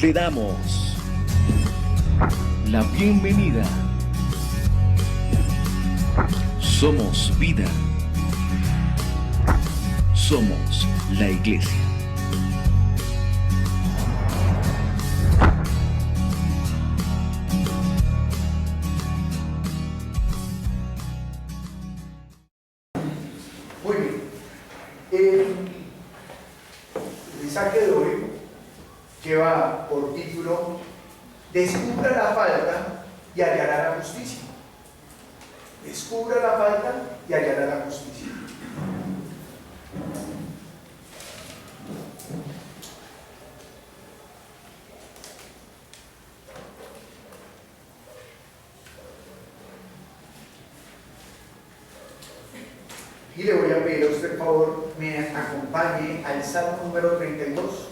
Le damos la bienvenida. Somos vida. Somos la iglesia. Muy bien. El mensaje de hoy lleva por título: Descubra la falta y hallará la justicia. Descubra la falta y hallará la justicia. Y le voy a pedir a usted, por favor, me acompañe al Salmo número 32.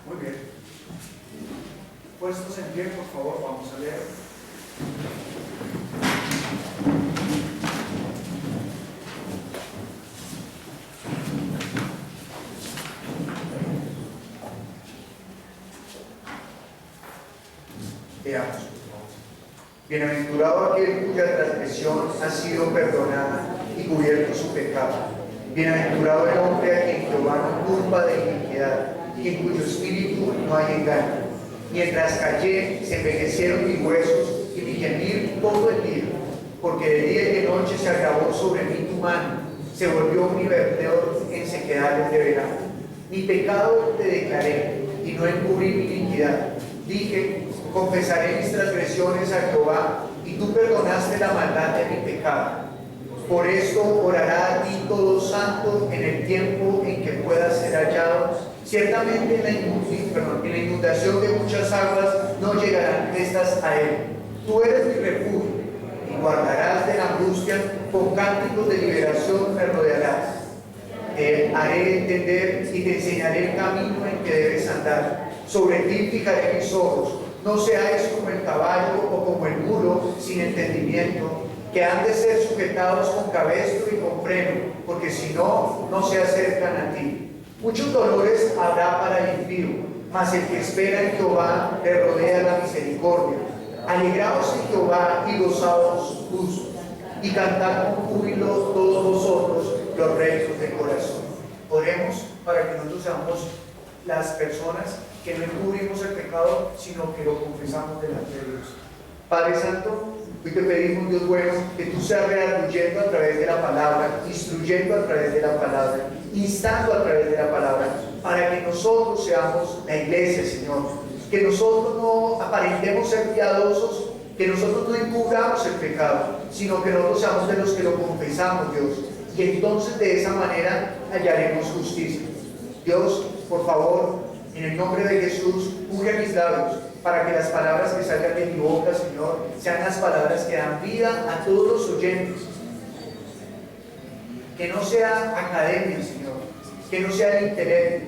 Muy bien. Puestos en pie, por favor, vamos a leer. Veamos, por favor. Bienaventurado aquel cuya transgresión ha sido perdonada y cubierto su pecado. Bienaventurado el hombre a quien Jehová no culpa de iniquidad y en cuyo espíritu no hay engaño. Mientras callé, se envejecieron mis huesos y mi gemir todo el día, porque de día y de noche se agravó sobre mí tu mano, se volvió mi vertedor en sequedades de verano. Mi pecado te declaré y no encubrí mi iniquidad. Dije, confesaré mis transgresiones a Jehová, y tú perdonaste la maldad de mi pecado. Por esto orará a ti todo santo en el tiempo en que pueda ser hallado. Ciertamente en la inundación de muchas aguas no llegarán estas a él. Tú eres mi refugio, y guardarás de la angustia, con cánticos de liberación me rodearás. Te haré entender y te enseñaré el camino en que debes andar. Sobre ti fijaré mis ojos. No seáis como el caballo o como el mulo sin entendimiento, que han de ser sujetados con cabestro y con freno, porque si no, no se acercan a ti. Muchos dolores habrá para el impío, mas el que espera en Jehová le rodea la misericordia. Alegraos en Jehová y gozaos justos, y cantad con júbilo todos vosotros los rectos de corazón. Oremos para que nosotros seamos las personas que no encubrimos el pecado, sino que lo confesamos delante de Dios. Padre Santo, hoy te pedimos, Dios bueno, que tú seas redarguyendo a través de la palabra, instruyendo a través de la palabra, instando a través de la palabra, para que nosotros seamos la iglesia, Señor. Que nosotros no aparentemos ser piadosos, que nosotros no encubramos el pecado, sino que nosotros seamos de los que lo confesamos, Dios. Y entonces de esa manera hallaremos justicia. Dios, por favor, en el nombre de Jesús, unge mis labios, para que las palabras que salgan de mi boca, Señor, sean las palabras que dan vida a todos los oyentes. Que no sea academia, Señor, que no sea el intelecto,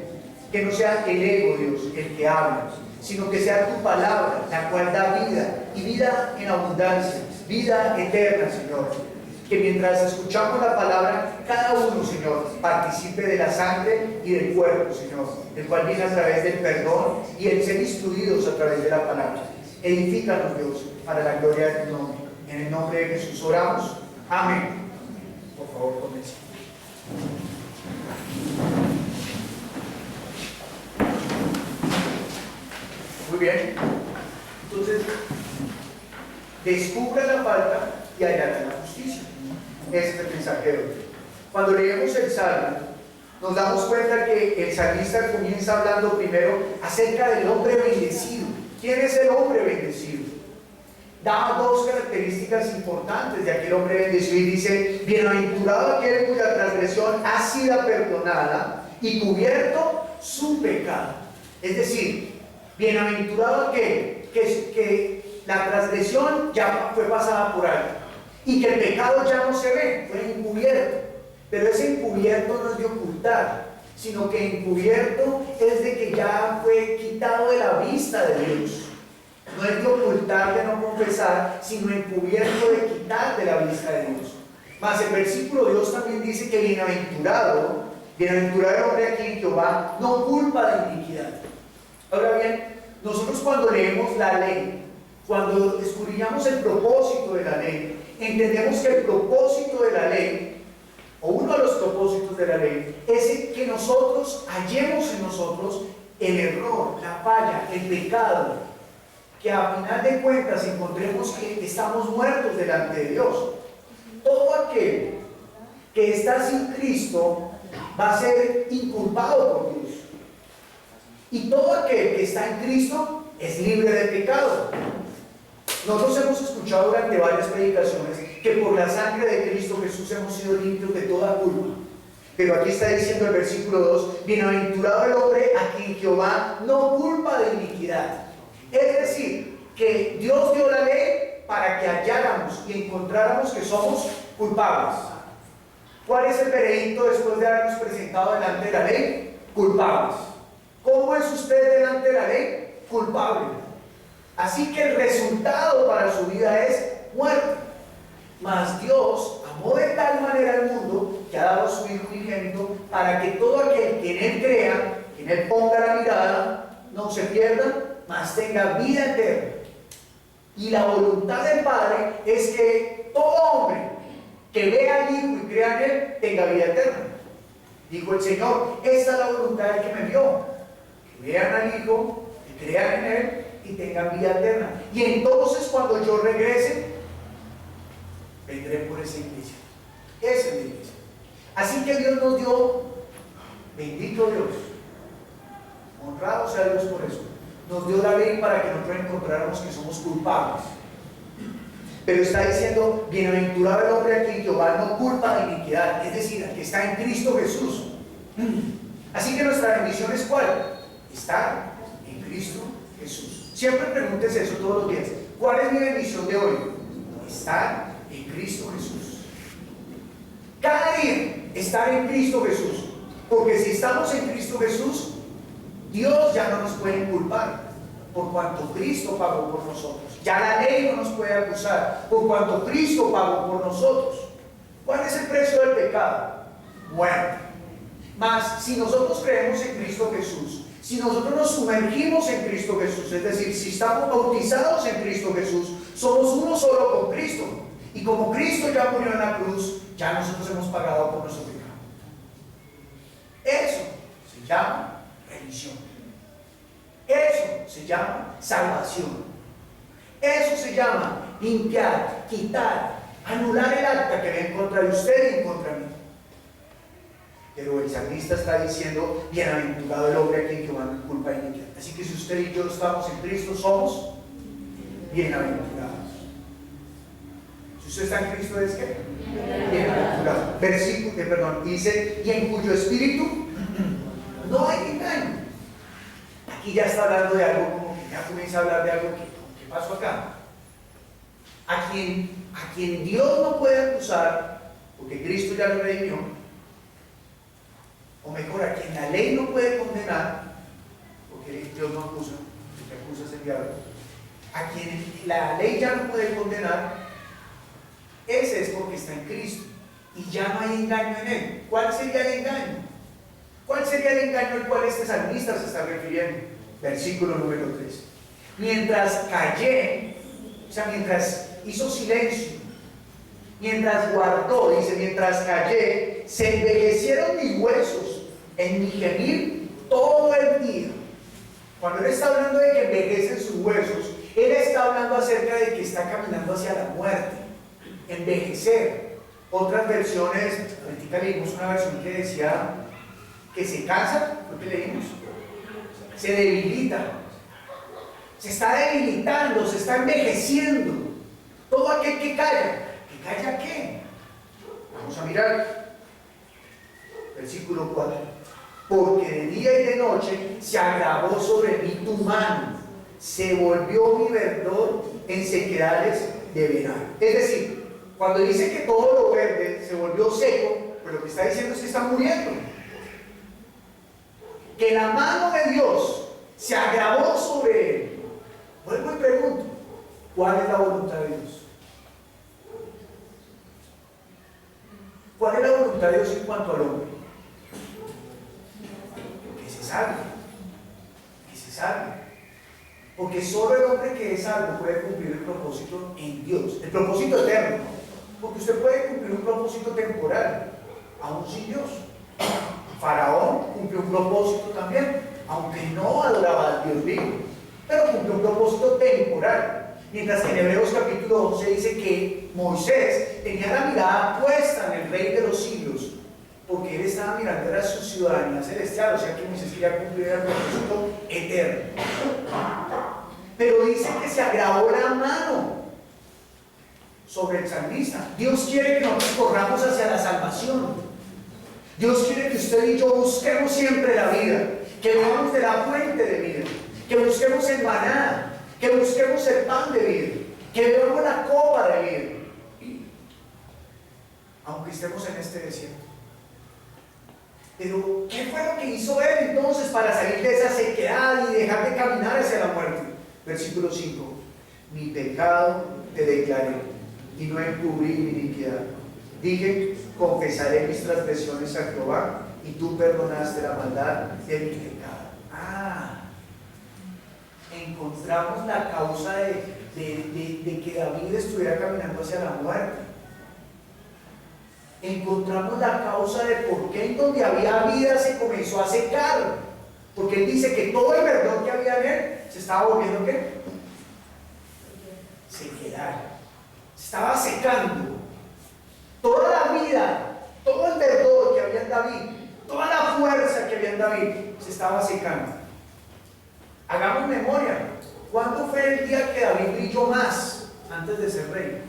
que no sea el ego, Dios, el que habla, sino que sea tu palabra, la cual da vida, y vida en abundancia, vida eterna, Señor. Que mientras escuchamos la palabra, cada uno, Señor, participe de la sangre y del cuerpo, Señor, el cual viene a través del perdón y el ser instruidos a través de la palabra. Edifícanos, Dios, para la gloria de tu nombre. En el nombre de Jesús oramos. Amén. Por favor, comienza. Muy bien. Entonces, descubra la falta y hallará la justicia. Ese es el mensaje de hoy. Cuando leemos el Salmo, nos damos cuenta que el salmista comienza hablando primero acerca del hombre bendecido. ¿Quién es el hombre bendecido? Da dos características importantes de aquel hombre bendecido y dice: bienaventurado aquel cuya transgresión ha sido perdonada y cubierto su pecado. Es decir, bienaventurado aquel que la transgresión ya fue pasada por alto y que el pecado ya no se ve, fue encubierto. Pero ese encubierto no es de ocultar, sino que encubierto es de que ya fue quitado de la vista de Dios. No es de ocultar, de no confesar, sino encubierto de quitar de la vista de Dios. Mas el versículo 2 también dice que bienaventurado el hombre a quien Jehová no culpa de iniquidad. Ahora bien, nosotros cuando leemos la ley, cuando escudriñamos el propósito de la ley, entendemos que el propósito de la ley, o uno de los propósitos de la ley, es que nosotros hallemos en nosotros el error, la falla, el pecado, que a final de cuentas encontremos que estamos muertos delante de Dios. Todo aquel que está sin Cristo va a ser inculpado por Dios. Y todo aquel que está en Cristo es libre de pecado. Nosotros hemos escuchado durante varias predicaciones que por la sangre de Cristo Jesús hemos sido limpios de toda culpa. Pero aquí está diciendo el versículo 2, bienaventurado el hombre a quien Jehová no culpa de iniquidad. Es decir, que Dios dio la ley para que halláramos y encontráramos que somos culpables. ¿Cuál es el veredicto después de habernos presentado delante de la ley? Culpables. ¿Cómo es usted delante de la ley? Culpable. Así que el resultado para su vida es muerte. Mas Dios amó de tal manera al mundo que ha dado a su Hijo unigénito para que todo aquel que en Él crea, que en Él ponga la mirada, no se pierda, mas tenga vida eterna. Y la voluntad del Padre es que todo hombre que vea al Hijo y crea en Él tenga vida eterna. Dijo el Señor, esta es la voluntad del que me envió, que vean al Hijo, que crean en Él y tengan vida eterna. Y entonces cuando yo regrese, vendré por esa iglesia. Esa es la iglesia. Así que Dios nos dio, bendito Dios, honrado sea Dios por eso, nos dio la ley para que nosotros encontráramos que somos culpables. Pero está diciendo, bienaventurado el hombre a quien Jehová no culpa de iniquidad, es decir, al que está en Cristo Jesús. Así que nuestra bendición es ¿cuál? Estar en Cristo Jesús. Siempre preguntes eso todos los días. ¿Cuál es mi bendición de hoy? Estar en Cristo Jesús. Cada día estar en Cristo Jesús. Porque si estamos en Cristo Jesús, Dios ya no nos puede inculpar, por cuanto Cristo pagó por nosotros. Ya la ley no nos puede acusar, por cuanto Cristo pagó por nosotros. ¿Cuál es el precio del pecado? Muerte. Mas si nosotros creemos en Cristo Jesús, si nosotros nos sumergimos en Cristo Jesús, es decir, si estamos bautizados en Cristo Jesús, somos uno solo con Cristo. Y como Cristo ya murió en la cruz, ya nosotros hemos pagado por nuestro pecado. Eso se llama religión. Eso se llama salvación. Eso se llama limpiar, quitar, anular el acta que ve en contra de usted y en contra de mí. Pero el salmista está diciendo, bienaventurado el hombre a quien Jehová no culpa de iniquidad. Así que si usted y yo estamos en Cristo, somos bienaventurados. Si usted está en Cristo, ¿es qué? Bienaventurado. Versículo, dice, y en cuyo espíritu no hay engaño. Aquí ya está hablando de algo, como que ya comienza a hablar de algo que ¿qué pasó acá? A quien Dios no puede acusar, porque Cristo ya lo redimió, o mejor, a quien la ley no puede condenar, porque Dios no acusa, el que acusa es el diablo, a quien la ley ya no puede condenar, ese es porque está en Cristo, y ya no hay engaño en él. ¿Cuál sería el engaño? ¿Cuál sería el engaño al cual este salmista se está refiriendo? Versículo número 3. Mientras callé, o sea, mientras hizo silencio, mientras guardó, dice, mientras callé, se envejecieron mis huesos en mi gemir todo el día. Cuando él está hablando de que envejecen sus huesos, él está hablando acerca de que está caminando hacia la muerte. Envejecer. Otras versiones, ahorita leímos una versión que decía que se cansa, ¿lo que leímos? Se debilita. Se está debilitando, se está envejeciendo. Todo aquel que calla. ¿Que calla qué? Vamos a mirar. Versículo 4. Porque de día y de noche se agravó sobre mí tu mano. se volvió mi verdor en sequedales de verano. Es decir, cuando dice que todo lo verde se volvió seco, pues lo que está diciendo es que está muriendo. Que la mano de Dios se agravó sobre él. Vuelvo y pregunto, ¿cuál es la voluntad de Dios? ¿Cuál es la voluntad de Dios en cuanto al hombre? Que se salve. Que se salve. Porque solo el hombre que es salvo puede cumplir el propósito en Dios. El propósito eterno. Porque usted puede cumplir un propósito temporal, aún sin Dios. Faraón cumplió un propósito también, aunque no adoraba al Dios vivo, pero cumplió un propósito temporal. Mientras que en Hebreos capítulo 11 dice que Moisés tenía la mirada puesta en el Rey de los siglos, porque él estaba mirando a su ciudadanía celestial, o sea que Moisés quería cumplir el propósito eterno. Pero dice que se agravó la mano sobre el salmista. Dios quiere que nosotros corramos hacia la salvación. Dios quiere que usted y yo busquemos siempre la vida, que veamos de la fuente de vida, que busquemos el maná, que busquemos el pan de vida, que veamos la copa de vida, aunque estemos en este desierto. Pero, ¿qué fue lo que hizo él entonces para salir de esa sequedad y dejar de caminar hacia la muerte? Versículo 5: mi pecado te declaré y no encubrí mi iniquidad. Dije, confesaré mis transgresiones a Jehová y tú perdonaste la maldad de mi pecado. Encontramos la causa de que David estuviera caminando hacia la muerte. Encontramos la causa de por qué en donde había vida se comenzó a secar. Porque él dice que todo el verdor que había en él se estaba volviendo ¿qué? Sequedad. Se estaba secando. Toda la vida, todo el verdor que había en David, toda la fuerza que había en David, se estaba secando. Hagamos memoria. ¿Cuándo fue el día que David brilló más antes de ser rey?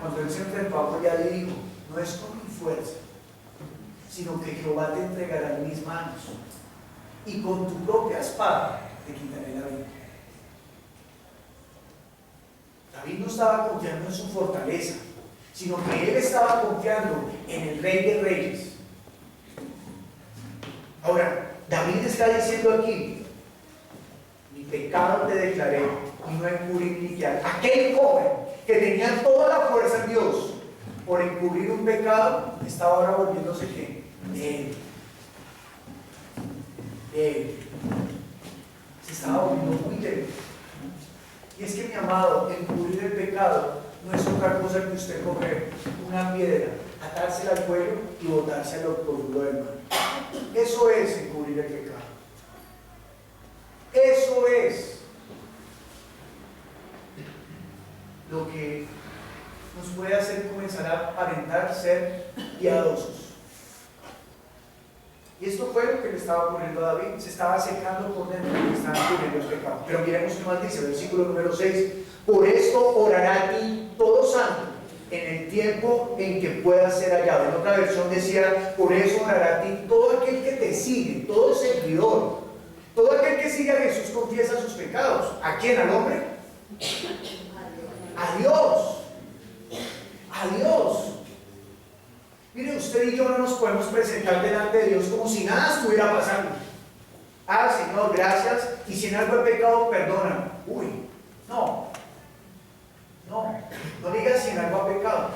Cuando él se enfrentó a Goliat y dijo: no es con mi fuerza, sino que Jehová te entregará en mis manos, y con tu propia espada te quitaré la vida. David no estaba confiando en su fortaleza, sino que él estaba confiando en el Rey de Reyes. Ahora, David está diciendo aquí: mi pecado te declaré y no encubrí mi iniquidad. Aquel joven que tenía toda la fuerza en Dios, por encubrir un pecado, estaba ahora volviéndose ¿qué? Él. Se estaba volviendo muy débil. Y es que, mi amado, encubrir el pecado no es otra cosa que usted coger una piedra, atársela al cuello y botársela al profundo del mar. Eso es encubrir el pecado. Eso es lo que nos puede hacer comenzar a aparentar ser piadosos. Y esto fue lo que le estaba ocurriendo a David. Se estaba secando por dentro y estaba encubriendo el pecado. Pero miremos qué más dice, versículo número 6: por esto orará a ti todo santo en el tiempo en que pueda ser hallado. En otra versión decía: por eso orará a ti todo aquel que te sigue, todo seguidor, todo aquel que sigue a Jesús confiesa sus pecados. ¿A quién? ¿Al hombre? A Dios. A Dios. Mire, usted y yo no nos podemos presentar delante de Dios como si nada estuviera pasando. Señor, gracias, y si en algo he pecado, perdóname. No digas si en algo ha pecado,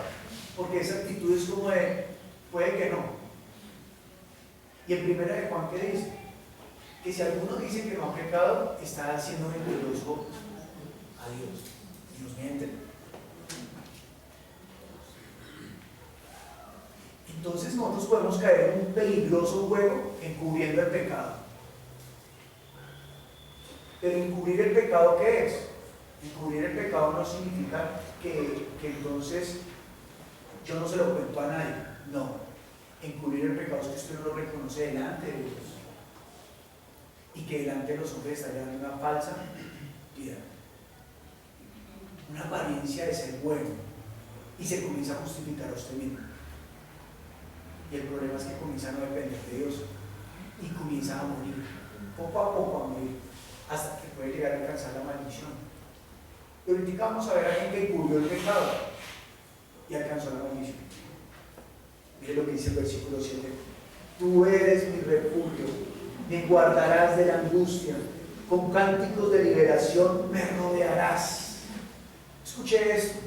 porque esa actitud es como de, puede que no. Y en primera de Juan, ¿qué dice? Que si alguno dice que no ha pecado, está haciendo mentiroso a Dios. Dios miente. Entonces nosotros podemos caer en un peligroso juego encubriendo el pecado. Pero encubrir el pecado, ¿qué es? Encubrir el pecado no significa que entonces yo no se lo cuento a nadie. No. Encubrir el pecado es que usted no lo reconoce delante de Dios. Y que delante de los hombres está llevando una falsa vida. Una apariencia de ser bueno. Y se comienza a justificar a usted mismo. Y el problema es que comienza a no depender de Dios y comienza a morir, poco a morir, hasta que puede llegar a alcanzar la maldición. Y ahorita vamos a ver a alguien que cubrió el pecado y alcanzó la maldición. Mire lo que dice el versículo 7. Tú eres mi refugio, me guardarás de la angustia, con cánticos de liberación me rodearás. Escuche esto.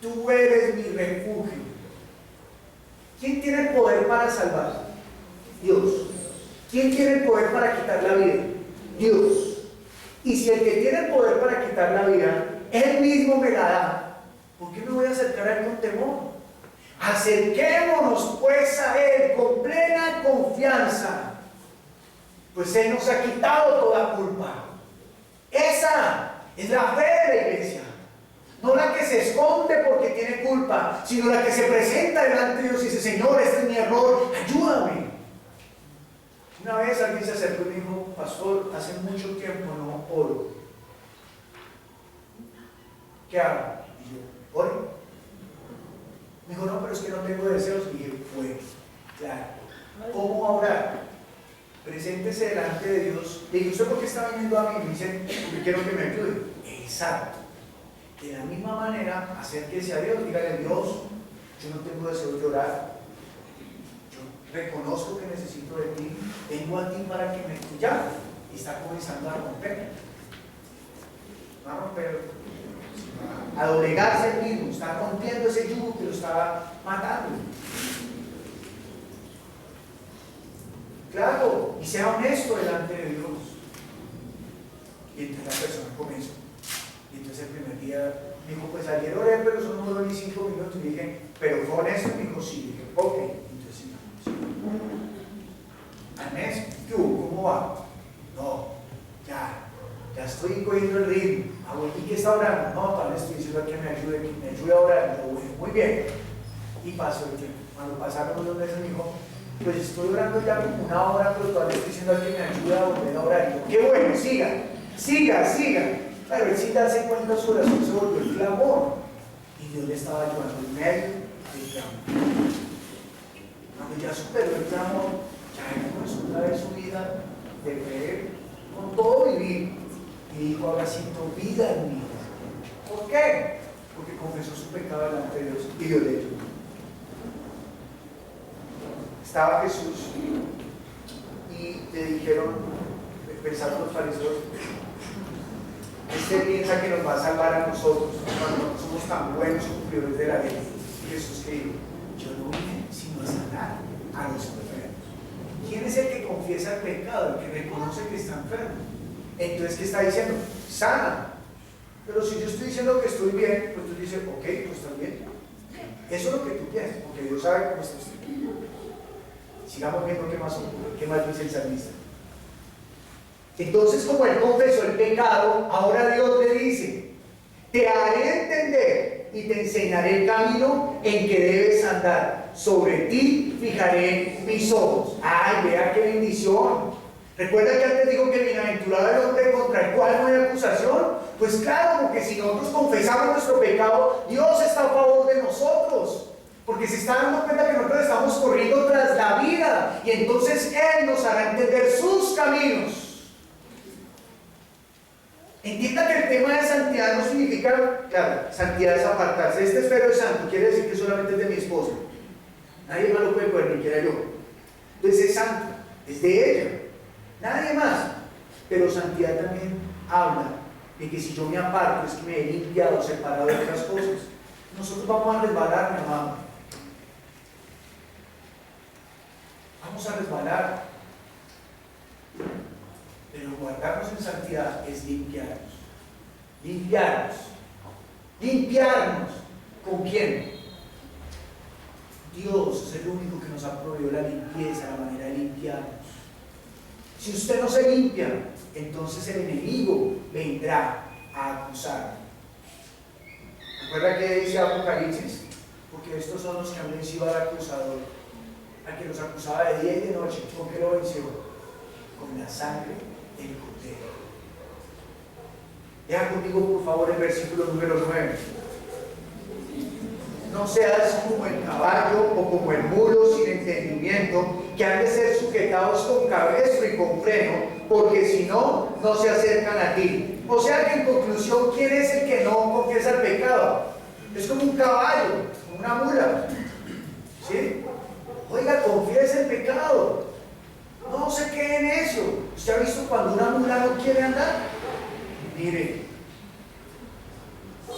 Tú eres mi refugio. ¿Quién tiene el poder para salvar? Dios. ¿Quién tiene el poder para quitar la vida? Dios. Y si el que tiene el poder para quitar la vida, Él mismo me la da, ¿por qué me voy a acercar a Él con temor? Acerquémonos pues a Él con plena confianza, pues Él nos ha quitado toda culpa. Esa es la fe de la iglesia. No la que se esconde porque tiene culpa, sino la que se presenta delante de Dios y dice: Señor, este es mi error, ayúdame. Una vez alguien se acercó y me dijo: pastor, hace mucho tiempo no oro. ¿Qué hago? Y yo: ore. Me dijo: no, pero es que no tengo deseos. Y dije: pues, claro. ¿Cómo orar? Preséntese delante de Dios. Le dije: ¿usted por qué está viniendo a mí? Me dice: porque quiero que me ayude. Exacto. De la misma manera, acérquese a Dios, dígale: Dios, yo no tengo deseo de orar, yo reconozco que necesito de ti, vengo a ti para que me llames. Y está comenzando a romper, a doblegarse el mismo, está rompiendo ese yugo que lo estaba matando. Claro, y sea honesto delante de Dios. Y entonces la persona comenzó. Y entonces el primer día me dijo: pues ayer oré, pero eso no duró ni 5 minutos. Y dije: pero fue honesto. Me dijo: sí. Dije: ok. Entonces sí. Al mes, ¿qué hubo? ¿Cómo va? No, ya estoy cogiendo el ritmo. ¿Y qué está orando? No, tal vez estoy diciendo que me ayude a orar. Y yo: bueno, muy bien. Y pasó el tiempo. Cuando pasaron unos meses me dijo: pues estoy orando ya como 1 hora, pero todavía estoy diciendo que me ayude a volver a orar. Y yo: qué bueno, siga. Claro, él sin darse cuenta su oración se volvió el clamor. Y Dios le estaba ayudando en medio del clamor. Cuando ya superó el clamor, ya él comenzó otra vez su vida de fe, con todo vivir. Y dijo: ahora siento vida en mí. ¿Por qué? Porque confesó su pecado delante de Dios y Dios le ayudó. Estaba Jesús y le dijeron, pensaron los fariseos: este piensa que nos va a salvar a nosotros cuando no somos tan buenos cumplidores de la ley. Y Jesús que dijo: yo no vine sino a sanar a los enfermos. ¿Quién es el que confiesa el pecado? El que reconoce que está enfermo. Entonces, ¿qué está diciendo? Sana. Pero si yo estoy diciendo que estoy bien, pues tú dices: ok, pues está bien. Eso es lo que tú piensas, porque Dios sabe cómo está usted. Sigamos viendo qué más dice el salmista. Entonces, como él confesó el pecado, ahora Dios le dice: te haré entender y te enseñaré el camino en que debes andar. Sobre ti fijaré mis ojos. ¡Ay, vea qué bendición! ¿Recuerda que antes dijo que bienaventurado el hombre contra el cual no hay acusación? Pues claro, porque si nosotros confesamos nuestro pecado, Dios está a favor de nosotros. Porque se está dando cuenta que nosotros estamos corriendo tras la vida. Y entonces Él nos hará entender sus caminos. Entienda que el tema de santidad no significa, claro, santidad es apartarse. Este esfero es santo, quiere decir que solamente es de mi esposa. Nadie más lo puede coger, ni siquiera yo. Entonces es santo, es de ella, nadie más. Pero santidad también habla de que si yo me aparto es que me he limpiado, separado de otras cosas. Nosotros vamos a resbalar, mi amado. Vamos a resbalar. Pero guardarnos en santidad es limpiarnos. Limpiarnos. ¿Con quién? Dios es el único que nos ha proveído la limpieza, la manera de limpiarnos. Si usted no se limpia, entonces el enemigo vendrá a acusar. ¿Recuerda que dice Apocalipsis? Porque estos son los que han vencido al acusador, al que los acusaba de día y de noche. ¿Con qué lo venció? Con la sangre del Cordero. Deja conmigo por favor el versículo número 9. No seas como el caballo o como el mulo sin entendimiento, que han de ser sujetados con cabestro y con freno, porque si no, no se acercan a ti. O sea que en conclusión, ¿quién es el que no confiesa el pecado? Es como un caballo, una mula. ¿Sí? Oiga, confiesa el pecado. No se quede en eso. ¿Usted ha visto cuando una mula no quiere andar? Mire,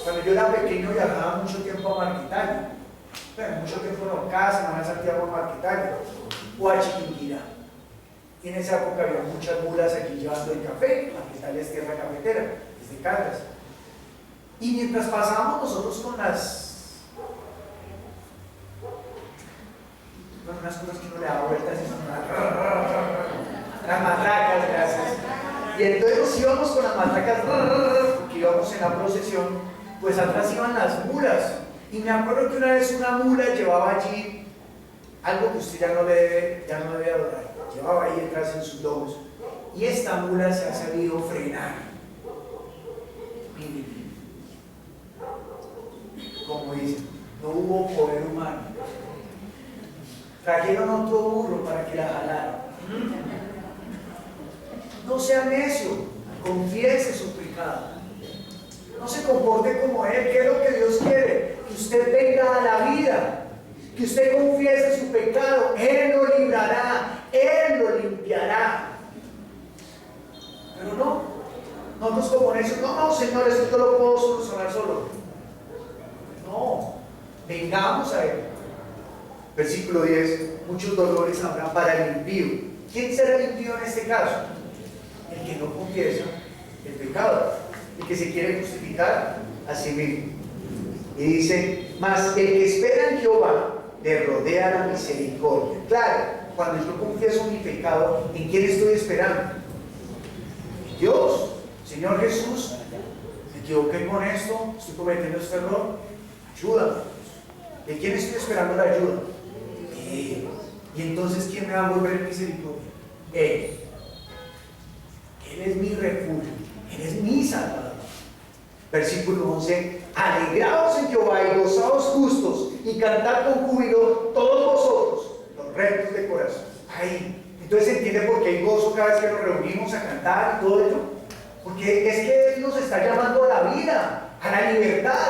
cuando yo era pequeño viajaba mucho tiempo a Marquitalia. Bueno, mucho tiempo no, cada semana a Santiago a Marquitalia o a Chiquinquirá. Y en esa época había muchas mulas aquí llevando el café. Marquitalia es tierra cafetera, desde Caldas. Y mientras pasábamos nosotros con unas cosas que uno le da vueltas y son las matracas, gracias. Y entonces nos íbamos con las matracas, porque íbamos en la procesión, pues atrás iban las mulas. Y me acuerdo que una vez una mula llevaba allí algo que usted ya no debe adorar. Llevaba ahí detrás en sus lomos. Y esta mula se ha sabido frenar. Como dicen, no hubo poder humano. Trajeron otro burro para que la jalara. No sea necio, confiese su pecado. No se comporte como él. ¿Qué es lo que Dios quiere? Que usted venga a la vida, que usted confiese su pecado. Él lo librará, Él lo limpiará. Pero no, nosotros como necios, no, Señor, esto yo lo puedo solucionar solo. No, vengamos a Él. Versículo 10, muchos dolores habrá para el impío. ¿Quién será el impío en este caso? El que no confiesa el pecado, el que se quiere justificar a sí mismo. Y dice, mas el que espera en Jehová le rodea la misericordia. Claro, cuando yo confieso mi pecado, ¿en quién estoy esperando? En Dios. Señor Jesús, me equivoqué con esto, estoy cometiendo este error, ayúdame. ¿De quién estoy esperando la ayuda? Él. Y entonces, ¿quién me va a volver misericordia? Él. Él es mi refugio, Él es mi salvador. Versículo 11, alegraos en Jehová y gozaos justos y cantad con júbilo todos vosotros, los rectos de corazón. Ahí. Entonces entiende por qué hay gozo cada vez que nos reunimos a cantar y todo ello. Porque es que Él nos está llamando a la vida, a la libertad.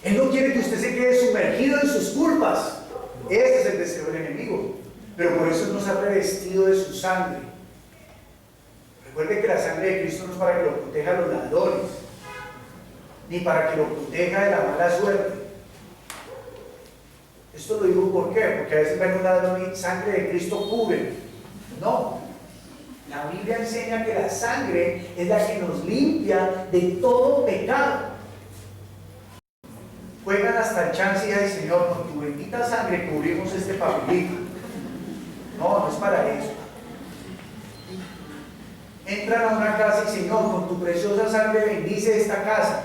Él no quiere que usted se quede sumergido en sus culpas. Este es el deseo del enemigo. Pero por eso nos ha revestido de su sangre. Recuerde que la sangre de Cristo no es para que lo proteja a los ladrones, ni para que lo proteja de la mala suerte. Esto lo digo ¿por qué? Porque a veces ven un ladrón y sangre de Cristo cubre. No. La Biblia enseña que la sangre es la que nos limpia de todo pecado. Juegan hasta el chance y dicen, Señor, con tu bendita sangre cubrimos este papelito. No, no es para eso. Entran a una casa y Señor, con tu preciosa sangre bendice esta casa.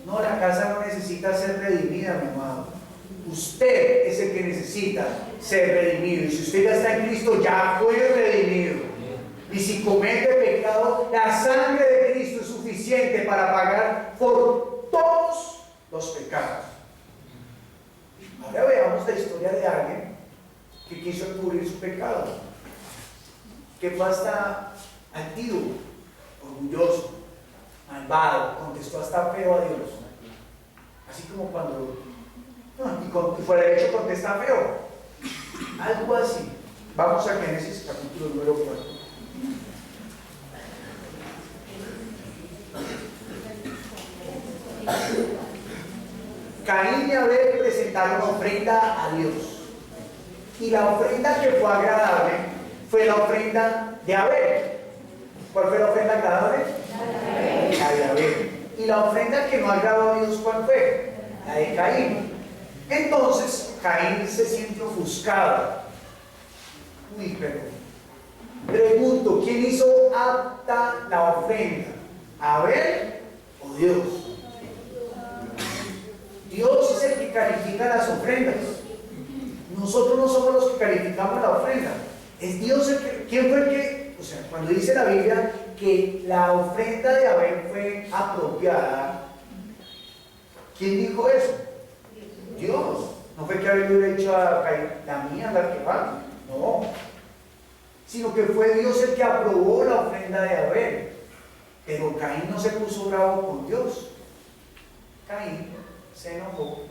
No, la casa no necesita ser redimida, mi amado. Usted es el que necesita ser redimido. Y si usted ya está en Cristo, ya fue redimido. Y si comete pecado, la sangre de Cristo es suficiente para pagar por todos los pecados. Ahora veamos la historia de alguien que quiso encubrir su pecado, que fue hasta altivo, orgulloso, malvado, contestó hasta feo a Dios. Así como cuando y fuera de hecho contesta feo. Algo así. Vamos a Génesis capítulo número 4. Caín y Abel presentaron ofrenda a Dios. Y la ofrenda que fue agradable fue la ofrenda de Abel. ¿Cuál fue la ofrenda agradable? La de Abel. Y la ofrenda que no agradó a Dios, ¿cuál fue? La de Caín. Entonces Caín se siente ofuscado. Uy, pero pregunto, ¿quién hizo apta la ofrenda? ¿Abel o Dios? Dios es el que califica las ofrendas. Nosotros no somos los que calificamos la ofrenda. Es Dios el que... ¿Quién fue el que...? O sea, cuando dice la Biblia que la ofrenda de Abel fue apropiada, ¿quién dijo eso? Dios. No fue que Abel le hubiera dicho a Caín, la mía, la que vale. No. sino que fue Dios el que aprobó la ofrenda de Abel. Pero Caín no se puso bravo con Dios. Caín se enojó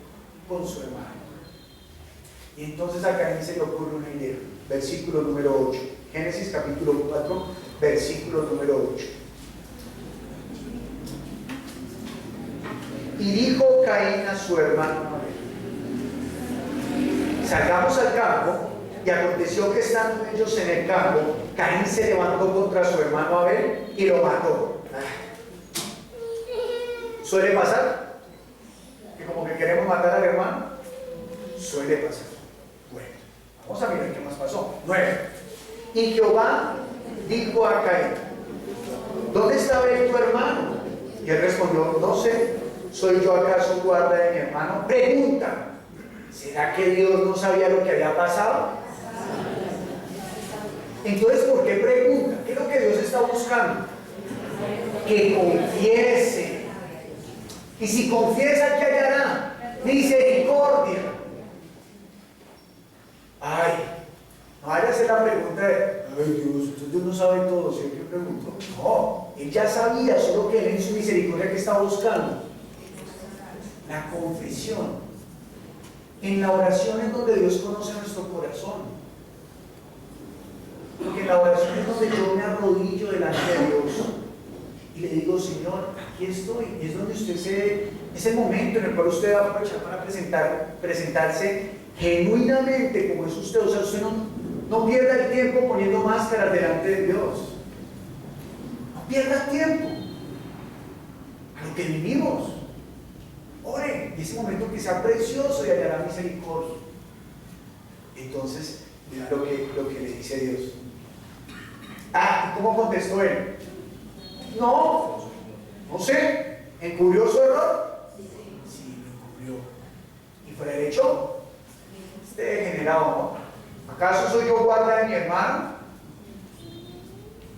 con su hermano. Y entonces a Caín se le ocurre una idea. Versículo número 8. Génesis capítulo 4, versículo número 8. Y dijo Caín a su hermano Abel: salgamos al campo. Y aconteció que estando ellos en el campo, Caín se levantó contra su hermano Abel y lo mató. ¿Suele pasar? Que como que queremos matar al hermano. Suele pasar. Bueno, vamos a mirar qué más pasó. 9. Y Jehová dijo a Caín: ¿dónde está Abel tu hermano? Y él respondió: no sé, ¿soy yo acaso guarda de mi hermano? Pregunta: ¿será que Dios no sabía lo que había pasado? Entonces, ¿por qué pregunta? ¿Qué es lo que Dios está buscando? Que confiese. Y si confiesa, ¿qué hallará? Misericordia. Ay, no vaya a hacer la pregunta de: ay Dios, Dios no sabe todo, ¿sí? ¿Qué preguntó? No, él ya sabía, solo que él en su misericordia que estaba buscando. La confesión. En la oración es donde Dios conoce nuestro corazón. Porque en la oración es donde yo me arrodillo delante de Dios y le digo: Señor, aquí estoy. Y es donde usted es el momento en el cual usted va a aprovechar para presentarse genuinamente como es usted. O sea, usted no pierda el tiempo poniendo máscaras delante de Dios. No pierda tiempo. A lo que vivimos. Ore, y ese momento que sea precioso y hallará misericordia. Entonces, mira lo que le dice Dios. ¿Y cómo contestó él? No sé. ¿Encubrió su error? Sí, lo encubrió. ¿Y fue derecho? Este degenerado, ¿no? ¿Acaso soy yo guarda de mi hermano?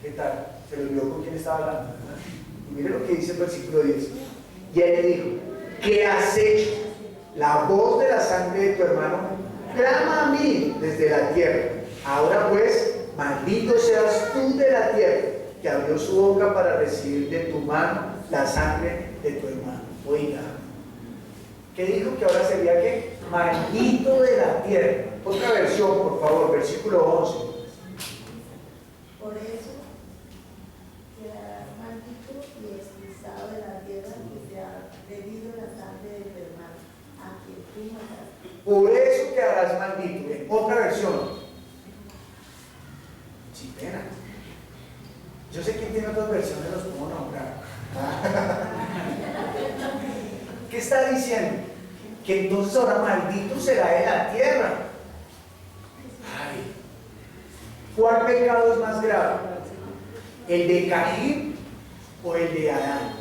¿Qué tal? Se le olvidó con quién estaba hablando, ¿verdad? Y mire lo que dice el versículo 10. Y él le dijo: ¿qué has hecho? La voz de la sangre de tu hermano clama a mí desde la tierra. Ahora pues, maldito seas tú de la tierra, que abrió su boca para recibir de tu mano la sangre de tu hermano. Oiga, ¿qué dijo que ahora sería qué? Maldito de la tierra. Otra versión, por favor, versículo 11. Por eso quedarás maldito y expulsado de la tierra que te ha bebido la sangre de tu hermano, a quien tú mataste. Por eso quedarás maldito. En otra versión. Sin pena. Yo sé quién tiene otras versiones, los puedo nombrar. ¿Qué está diciendo? Que entonces ahora maldito será de la tierra. Ay, ¿cuál pecado es más grave? ¿El de Caín o el de Adán?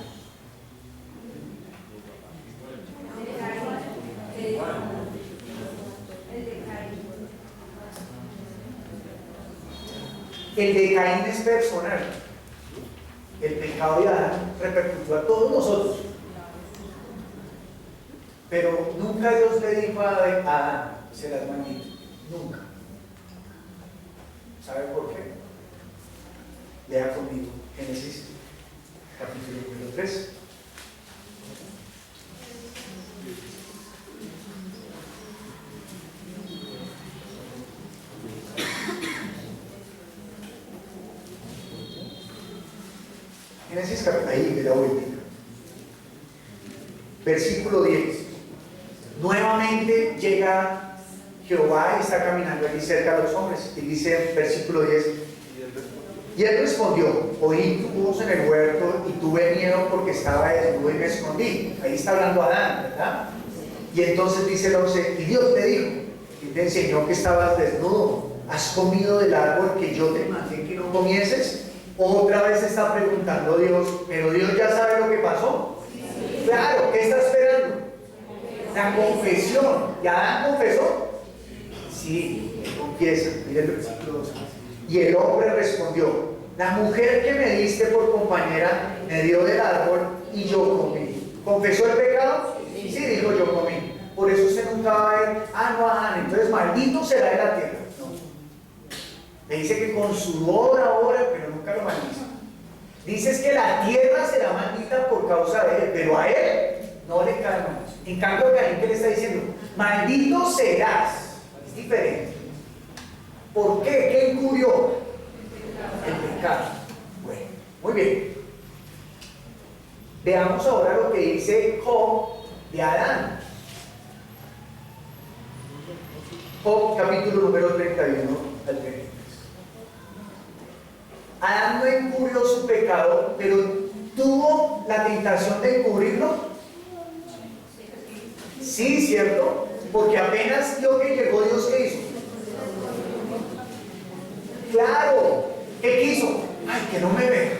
El de Caín es personal. El pecado de Adán repercutió a todos nosotros. Pero nunca Dios le dijo a Adán: serás maldito. Nunca. ¿Sabe por qué? Lea conmigo Génesis capítulo número 3. Génesis capítulo, ahí de la última. Versículo 10. Nuevamente llega Jehová y está caminando allí cerca de los hombres. Y dice, versículo 10: y él respondió: oí tu voz en el huerto y tuve miedo porque estaba desnudo y me escondí. Ahí está hablando Adán, ¿verdad? Y entonces dice el 11: y Dios te dijo, y te enseñó que estabas desnudo. ¿Has comido del árbol que yo te mandé que no comieses? Otra vez está preguntando Dios, pero Dios ya sabe lo que pasó. Claro, ¿qué está esperando? La confesión. ¿Y Adán confesó? Sí, él confiesa. Mira el versículo 2. Y el hombre respondió: la mujer que me diste por compañera me dio del árbol y yo comí. ¿Confesó el pecado? Sí, dijo: yo comí. Por eso usted nunca va a ver: no, Adán, entonces maldito será de la tierra. Le dice que con sudor ahora, pero nunca lo maldice. Dices que la tierra será maldita por causa de él, pero a él no le cae mal. En cambio, Caín, ¿qué le está diciendo? Maldito serás. Es diferente. ¿Por qué? ¿Qué incurrió? El pecado. Bueno, muy bien. Veamos ahora lo que dice Job de Adán. Job, capítulo número 31 al 33. Adán no encurrió su pecado, pero tuvo la tentación de encubrirlo. Sí, ¿cierto? Porque apenas vio que llegó Dios, ¿qué hizo? Claro, ¿qué quiso? Ay, que no me vea.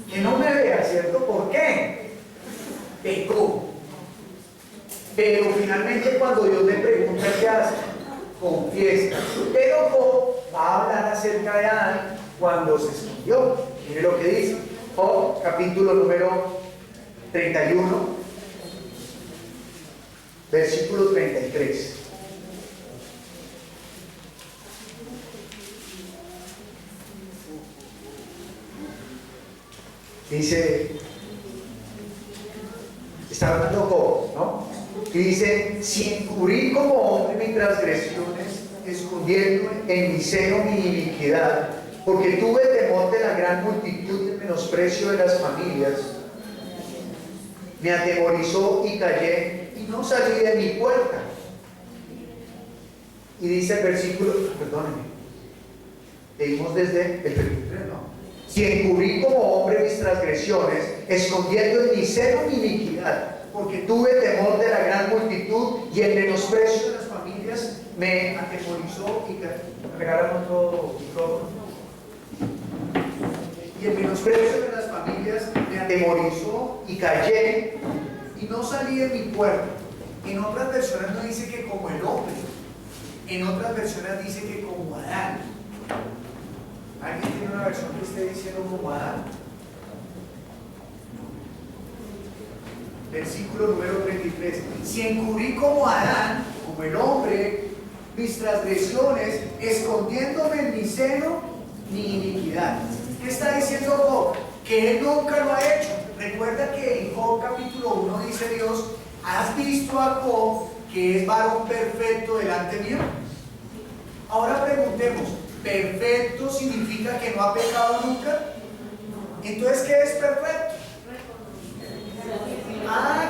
Que no me vea, ¿cierto? ¿Por qué? Pecó. Pero finalmente cuando Dios le pregunta qué hace, confiesa. Pero Job va a hablar acerca de Adán cuando se escondió. Mire lo que dice Job, capítulo número 31, versículo 33. Dice, está hablando Job, ¿no? Y dice: si encubrí como hombre mis transgresiones, escondiendo en mi seno mi iniquidad, porque tuve temor de la gran multitud y el menosprecio de las familias, me atemorizó y callé, y no salí de mi puerta. Y dice el versículo, perdónenme, leímos desde el 23, ¿no? Si encubrí como hombre mis transgresiones, escondiendo en mi seno mi iniquidad, porque tuve temor de la gran multitud y el menosprecio de las familias me atemorizó y me regalaron otro micrófono. Y el menosprecio de las familias me atemorizó y callé y no salí de mi puerta. En otras versiones no dice que como el hombre, en otras versiones dice que como Adán. ¿Alguien tiene una versión que esté diciendo como Adán? Versículo número 33. Si encubrí como Adán, como el hombre, mis transgresiones, escondiéndome en mi seno mi iniquidad. ¿Qué está diciendo Job? Que él nunca lo ha hecho. Recuerda que en Job capítulo 1 dice Dios: ¿has visto a Job, que es varón perfecto delante mío? Ahora preguntemos, ¿perfecto significa que no ha pecado nunca? Entonces, ¿qué es perfecto?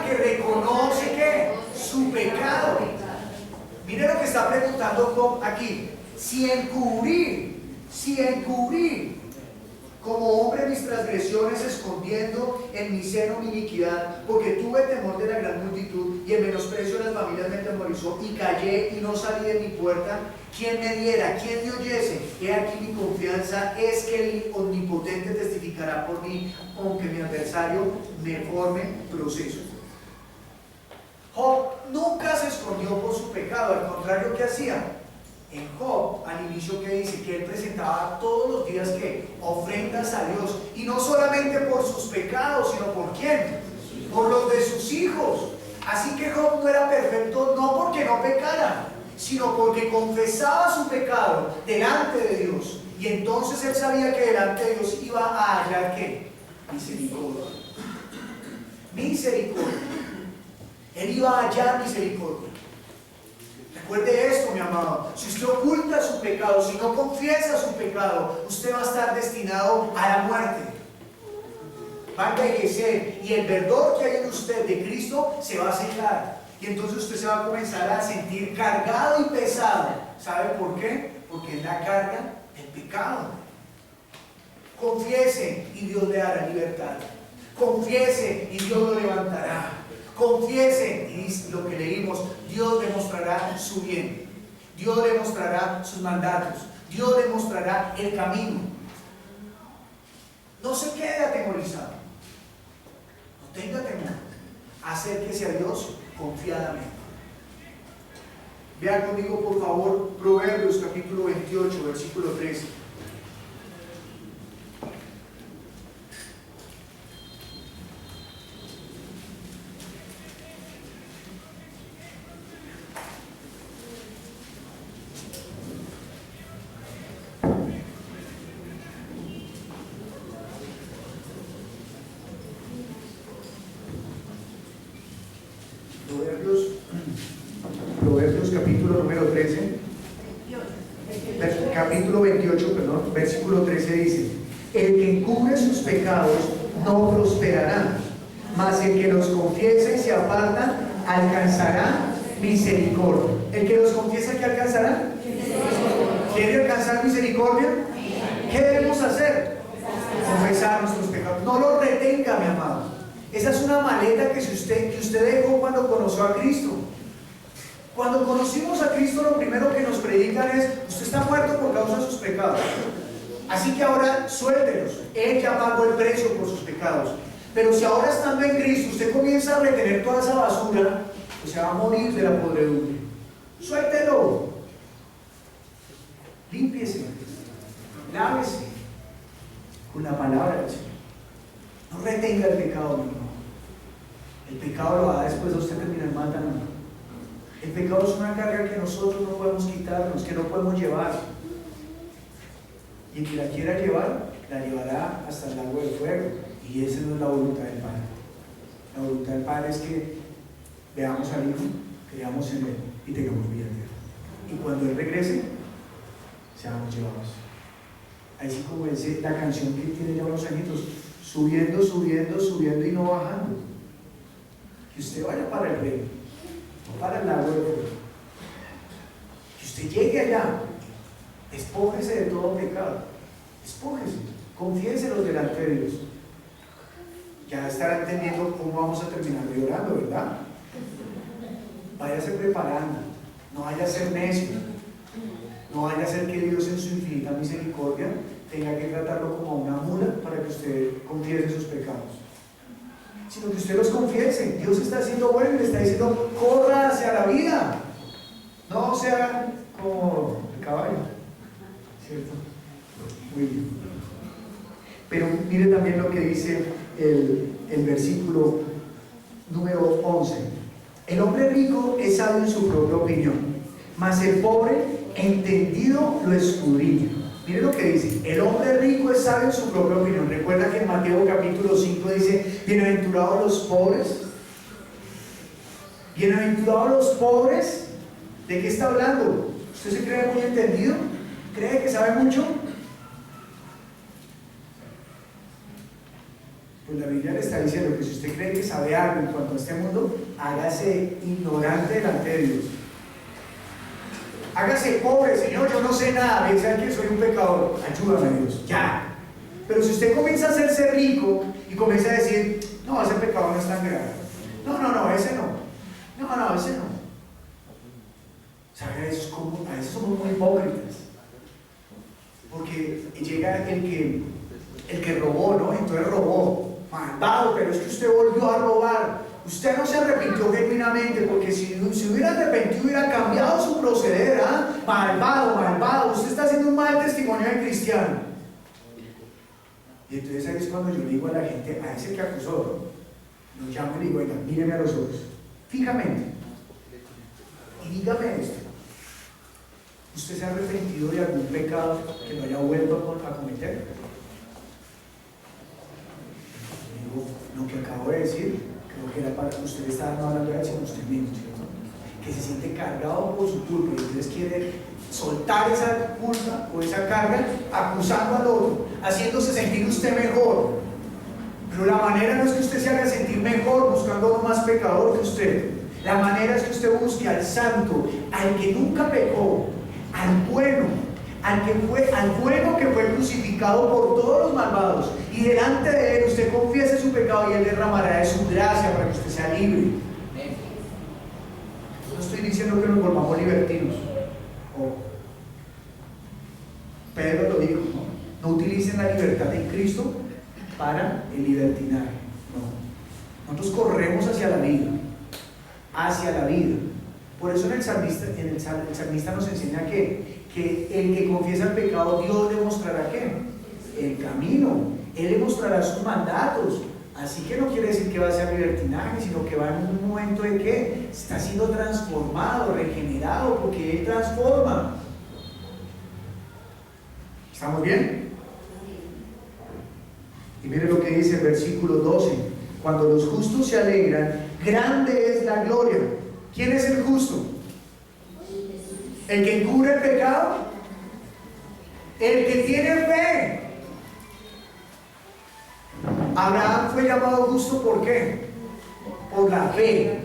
Que reconoce que su pecado. Mire lo que está preguntando Job aquí. Si encubrí como hombre mis transgresiones, escondiendo en mi seno mi iniquidad, porque tuve temor de la gran multitud y el menosprecio de las familias me atemorizó, y callé y no salí de mi puerta, ¿quién me diera? ¿Quién me oyese? He aquí mi confianza es que el Omnipotente testificará por mí, aunque mi adversario me forme proceso. Job nunca se escondió por su pecado, al contrario, ¿qué hacía? En Job, al inicio, que dice que él presentaba todos los días que ofrendas a Dios, y no solamente por sus pecados, sino por quién, por los de sus hijos. Así que Job no era perfecto, no porque no pecara, sino porque confesaba su pecado delante de Dios, y entonces él sabía que delante de Dios iba a hallar ¿qué? Misericordia. Misericordia. Él iba a hallar misericordia. Recuerde esto, mi amado: si usted oculta su pecado, si no confiesa su pecado, usted va a estar destinado a la muerte. Va a envejecer, y el verdor que hay en usted de Cristo se va a secar, y entonces usted se va a comenzar a sentir cargado y pesado. ¿Sabe por qué? Porque es la carga del pecado. Confiese y Dios le dará libertad. Confiese y Dios lo levantará. Confiese, y lo que leímos: Dios demostrará su bien, Dios demostrará sus mandatos, Dios demostrará el camino. No se quede atemorizado, no tenga temor, acérquese a Dios confiadamente. Vean conmigo, por favor, Proverbios capítulo 28, versículo 13. capítulo número 13, capítulo 28, perdón, versículo 13 dice: el que encubre sus pecados no prosperará, mas el que los confiese y se aparta alcanzará misericordia. El que los confiesa, ¿qué alcanzará? ¿Quiere alcanzar misericordia? ¿Qué debemos hacer? Confesar nuestros pecados. No los retenga, mi amado. Esa es una maleta que usted dejó cuando conoció a Cristo. Cuando conocimos a Cristo, lo primero que nos predican es: usted está muerto por causa de sus pecados, así que ahora suéltelos. Él ya pagó el precio por sus pecados. Pero si ahora, estando en Cristo, usted comienza a retener toda esa basura, pues se va a morir de la podredumbre. Suéltelo, límpiese, lávese con la palabra del Señor. No retenga el pecado, mi hermano. El pecado lo hará después de usted terminar matando. El pecado es una carga que nosotros no podemos quitarnos, que no podemos llevar. Y el que la quiera llevar, la llevará hasta el lago de fuego. Y esa no es la voluntad del Padre. La voluntad del Padre es que veamos al Hijo, creamos en Él y tengamos vida eterna. Y cuando Él regrese, seamos llevados. Así como dice la canción que tiene ya unos añitos: subiendo, subiendo, subiendo y no bajando. Que usted vaya para el reino, no para el lago de fuego. Que usted llegue allá. Despójese de todo pecado. Despójese. Confiéselos delante de Dios. Ya estará entendiendo cómo vamos a terminar orando, ¿verdad? Váyase preparando. No vaya a ser necio. No vaya a ser que Dios, en su infinita misericordia, tenga que tratarlo como una mula para que usted confiese sus pecados. Sino que usted los confiese. Dios está haciendo bueno y le está diciendo: corra hacia la vida. No sea como el caballo, ¿cierto? Muy bien. Pero mire también lo que dice el versículo número 11. El hombre rico es sabio en su propia opinión, mas el pobre entendido lo escudriña. Mire lo que dice: el hombre rico es sabio en su propia opinión. Recuerda que en Mateo capítulo 5 dice: bienaventurados los pobres. Bienaventurados los pobres. ¿De qué está hablando? ¿Usted se cree muy entendido? ¿Cree que sabe mucho? Pues la Biblia le está diciendo que si usted cree que sabe algo en cuanto a este mundo, hágase ignorante delante de Dios. Hágase pobre: Señor, yo no sé nada, piensa que soy un pecador, ayúdame, Dios, ya. Pero si usted comienza a hacerse rico y comienza a decir: no, ese pecado no es tan grave, no, ese no, ese no. ¿Sabe? A veces somos muy hipócritas, porque llega el que robó, ¿no? Entonces robó, malvado, pero es que usted volvió a robar. Usted no se arrepintió genuinamente, porque si hubiera arrepentido, hubiera cambiado su proceder. Malvado, usted está haciendo un mal testimonio de cristiano. Y entonces ahí es cuando yo le digo a la gente, a ese que acusó, lo llamo y le digo: oiga, míreme a los ojos fijamente y dígame esto: ¿usted se ha arrepentido de algún pecado que no haya vuelto a cometer? Digo, lo que acabo de decir, creo que era para usted. Estaba hablando de eso con usted mismo, ¿cierto? Que se siente cargado por su culpa y entonces quiere soltar esa culpa o esa carga acusando al otro, haciéndose sentir usted mejor. Pero la manera no es que usted se haga sentir mejor buscando a uno más pecador que usted. La manera es que usted busque al santo, al que nunca pecó, al bueno, al bueno que fue crucificado por todos los malvados, y delante de él usted confiese su pecado y él derramará de su gracia para que usted sea libre. No estoy diciendo que nos volvamos libertinos. Pedro lo dijo: no utilicen la libertad en Cristo para el libertinaje. No. Nosotros corremos hacia la vida. Por eso el salmista nos enseña que el que confiesa el pecado, Dios le mostrará ¿qué? El camino. Él le mostrará sus mandatos. Así que no quiere decir que va a ser libertinaje, sino que va en un momento de que está siendo transformado, regenerado, porque Él transforma. ¿Estamos bien? Y mire lo que dice el versículo 12: cuando los justos se alegran, grande es la gloria. ¿Quién es el justo? El que encubre el pecado, el que tiene fe. Abraham fue llamado justo, ¿por qué? Por la fe.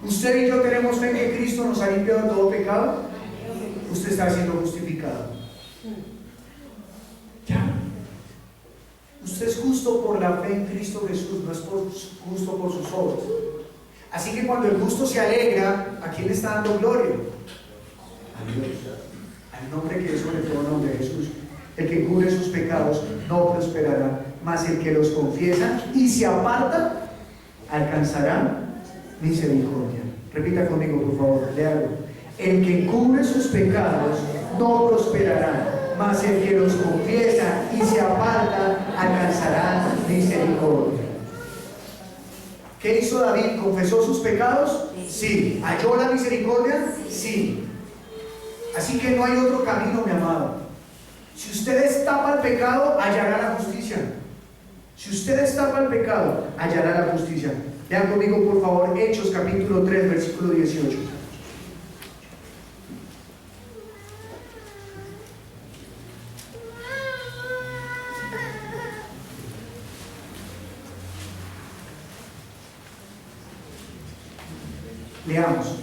Usted y yo tenemos fe que Cristo nos ha limpiado de todo pecado. Usted está siendo justificado. Ya. Usted es justo por la fe en Cristo Jesús, no es justo por sus obras. Así que cuando el justo se alegra, ¿a quién le está dando gloria? A Dios, al nombre que es sobre todo nombre de Jesús. El que cubre sus pecados no prosperará, mas el que los confiesa y se aparta alcanzará misericordia. Repita conmigo, por favor, léalo. El que cubre sus pecados no prosperará, mas el que los confiesa y se aparta alcanzará misericordia. ¿Qué hizo David? ¿Confesó sus pecados? Sí. ¿Halló la misericordia? Sí. Así que no hay otro camino, mi amado. Si usted destapa el pecado, hallará la justicia. Si usted destapa el pecado, hallará la justicia. Vean conmigo, por favor, Hechos capítulo 3, versículo 18. Leamos.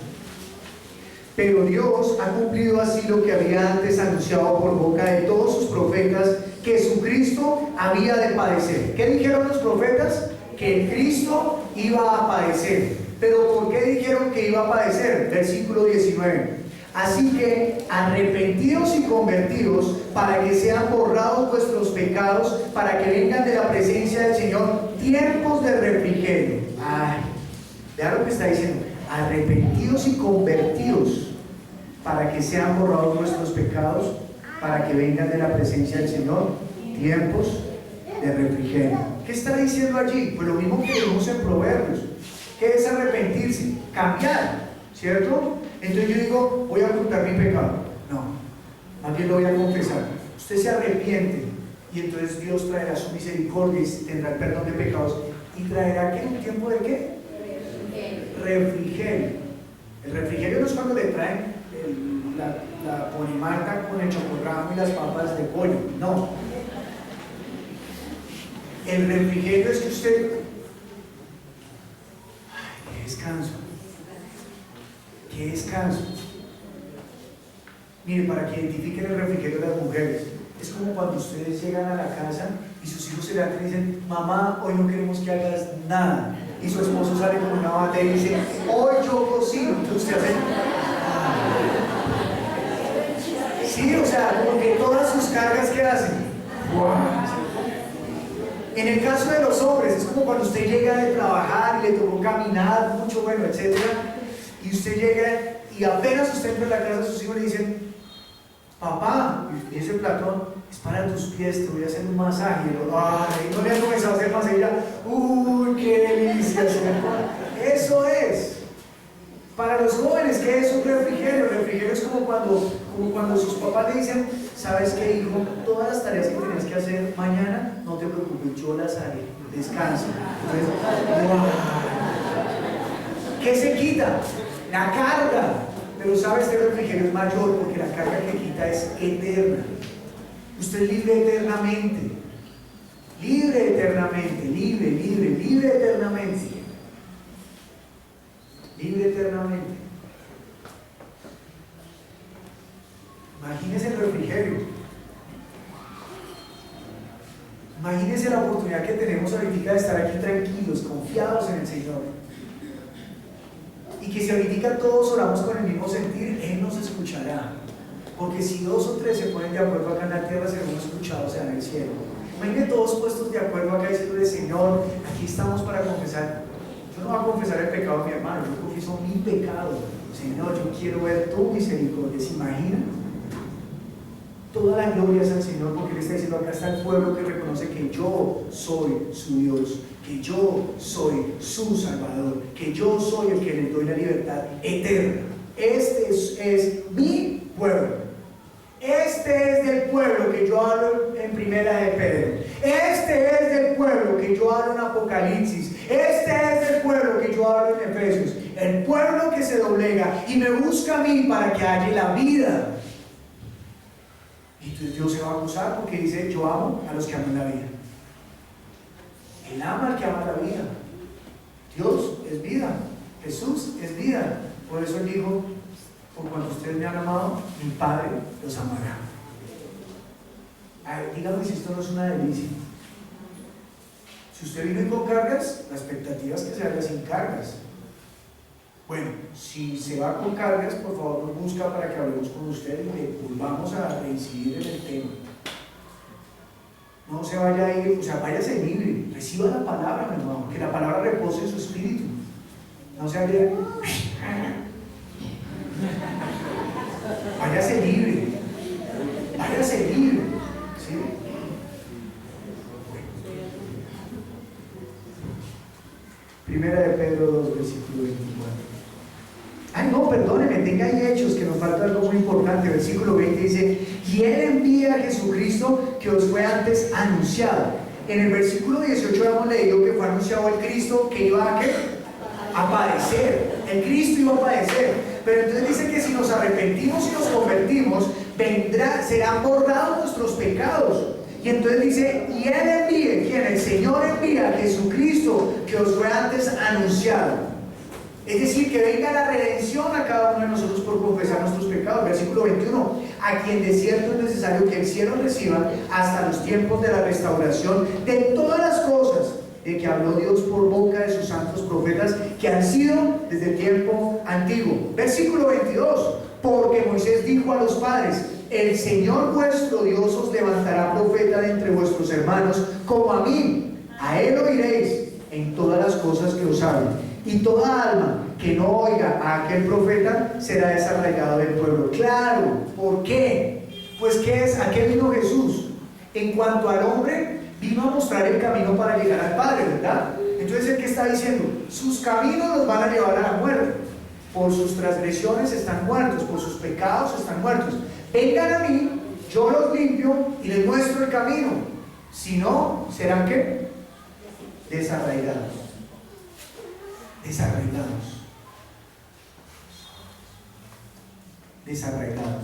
Pero Dios ha cumplido así lo que había antes anunciado por boca de todos sus profetas, que Jesucristo había de padecer. ¿Qué dijeron los profetas? Que Cristo iba a padecer. ¿Pero por qué dijeron que iba a padecer? Versículo 19. Así que arrepentidos y convertidos, para que sean borrados vuestros pecados, para que vengan de la presencia del Señor tiempos de refrigerio. Ay, vean lo que está diciendo. Arrepentidos y convertidos, para que sean borrados nuestros pecados, para que vengan de la presencia del Señor tiempos de refrigerio. ¿Qué está diciendo allí? Pues lo mismo que vemos en Proverbios. ¿Qué es arrepentirse? Cambiar, ¿cierto? Entonces yo digo, voy a ocultar mi pecado. No, más bien lo voy a confesar. Usted se arrepiente y entonces Dios traerá su misericordia y tendrá el perdón de pecados. ¿Y traerá qué? ¿Un tiempo de qué? Refrigerio. El refrigerio no es cuando le traen la ponimalta con el chocorramo y las papas de pollo, no. El refrigerio es que usted, qué descanso, qué descanso. Mire, para que identifiquen el refrigerio de las mujeres, es como cuando ustedes llegan a la casa y sus hijos se levantan y dicen, mamá, hoy no queremos que hagas nada. Y su esposo sale con una bata y dice, hoy yo cocino. Entonces usted hace, sí, o sea, como que todas sus cargas que hacen. ¡Wow! En el caso de los hombres, es como cuando usted llega de trabajar y le tocó caminar mucho, bueno, etc. Y usted llega y apenas usted entra en la casa, sus hijos le dicen, papá, y ese platón es para tus pies, te voy a hacer un masaje. Ay, no le han comenzado a hacer masaje ya. Uy, qué delicia. Eso es. Para los jóvenes, ¿qué es un refrigerio? El refrigerio es como cuando sus papás le dicen, ¿sabes qué, hijo? Todas las tareas que tienes que hacer mañana, no te preocupes, yo las haré. Descansa. Entonces, ¡wow! ¿Qué se quita? La carga. Pero sabes, este refrigerio es mayor porque la carga que quita es eterna. Usted es libre eternamente. Libre eternamente. Libre, libre, libre eternamente. Libre eternamente. Imagínese el refrigerio. Imagínese la oportunidad que tenemos ahorita de estar aquí tranquilos, confiados en el Señor. Y que si ahorita todos oramos con el mismo sentir, Él nos escuchará. Porque si 2 o 3 se ponen de acuerdo acá en la tierra, seremos escuchados en el cielo. Imagínense todos puestos de acuerdo acá diciéndole, Señor, aquí estamos para confesar. Yo no voy a confesar el pecado de mi hermano, yo confieso mi pecado. Señor, yo quiero ver tu misericordia. ¿Se imaginan? Toda la gloria es al Señor, porque Él está diciendo, acá está el pueblo que reconoce que yo soy su Dios, que yo soy su Salvador, que yo soy el que le doy la libertad eterna. Este es mi pueblo. Este es del pueblo que yo hablo en Primera de Pedro. Este es del pueblo que yo hablo en Apocalipsis. Este es del pueblo que yo hablo en Efesios. El pueblo que se doblega y me busca a mí para que haya la vida. Y entonces Dios se va a acusar porque dice: yo amo a los que aman la vida. Él ama al que ama la vida. Dios es vida, Jesús es vida. Por eso Él dijo: por cuanto ustedes me han amado, mi Padre los amará. A ver, dígame si esto no es una delicia. Si usted vive con cargas, la expectativa es que se haga sin cargas. Bueno, si se va con cargas, por favor nos busca para que hablemos con usted y le volvamos a reincidir en el tema. No se vaya a ir, o sea, váyase libre, reciba la palabra, mi hermano, que la palabra repose en su espíritu. No se vaya, váyase libre, váyase libre, ¿sí? Primera de Pedro 2, versículo 24. Ay, no, perdóneme, tenga ahí Hechos, que nos falta algo muy importante. Versículo 20 dice: y Él envía a Jesucristo, que os fue antes anunciado. En el versículo 18 hemos leído que fue anunciado el Cristo que iba a ¿qué? A padecer. El Cristo iba a padecer. Pero entonces dice que si nos arrepentimos y nos convertimos, serán borrados nuestros pecados. Y entonces dice: y Él envíe, ¿quién? El Señor envía a Jesucristo, que os fue antes anunciado. Es decir, que venga la redención a cada uno de nosotros por confesar nuestros pecados. Versículo 21: a quien de cierto es necesario que el cielo reciba hasta los tiempos de la restauración de todas las cosas de que habló Dios por boca de sus santos profetas, que han sido desde el tiempo antiguo. Versículo 22: porque Moisés dijo a los padres: el Señor vuestro Dios os levantará profeta de entre vuestros hermanos, como a mí. A él oiréis en todas las cosas que os hablen. Y toda alma que no oiga a aquel profeta será desarraigado del pueblo. Claro, ¿por qué? Pues ¿qué es? ¿A qué vino Jesús? En cuanto al hombre, vino a mostrar el camino para llegar al Padre, ¿verdad? Entonces el que está diciendo: sus caminos los van a llevar a la muerte. Por sus transgresiones están muertos, por sus pecados están muertos. Vengan a mí, yo los limpio y les muestro el camino. Si no, ¿serán qué? Desarraigados. Desarraigados. Desarraigados.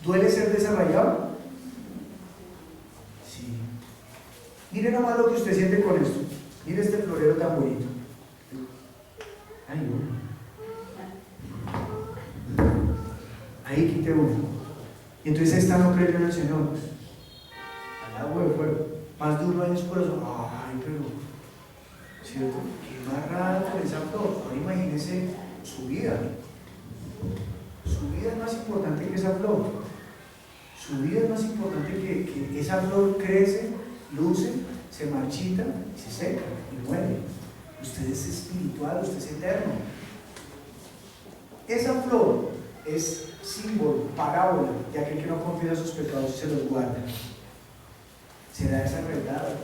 ¿Duele ser desarraigado? Sí. Mire nomás lo que usted siente con esto. Mire este florero tan bonito. Ay, no. Ahí quité uno. Y entonces esta no creyó en el Señor. Al agua de fuego. Más duro en su corazón. Ay, pero, ¿cierto? Qué barrada con esa flor. Ahora imagínese su vida. Su vida es más importante que esa flor. Su vida es más importante que esa flor crece, luce, se marchita, se seca y muere. Usted es espiritual, usted es eterno. Esa flor es símbolo, parábola de aquel que no confiesa sus pecados y se los guarda. Será desarraigado.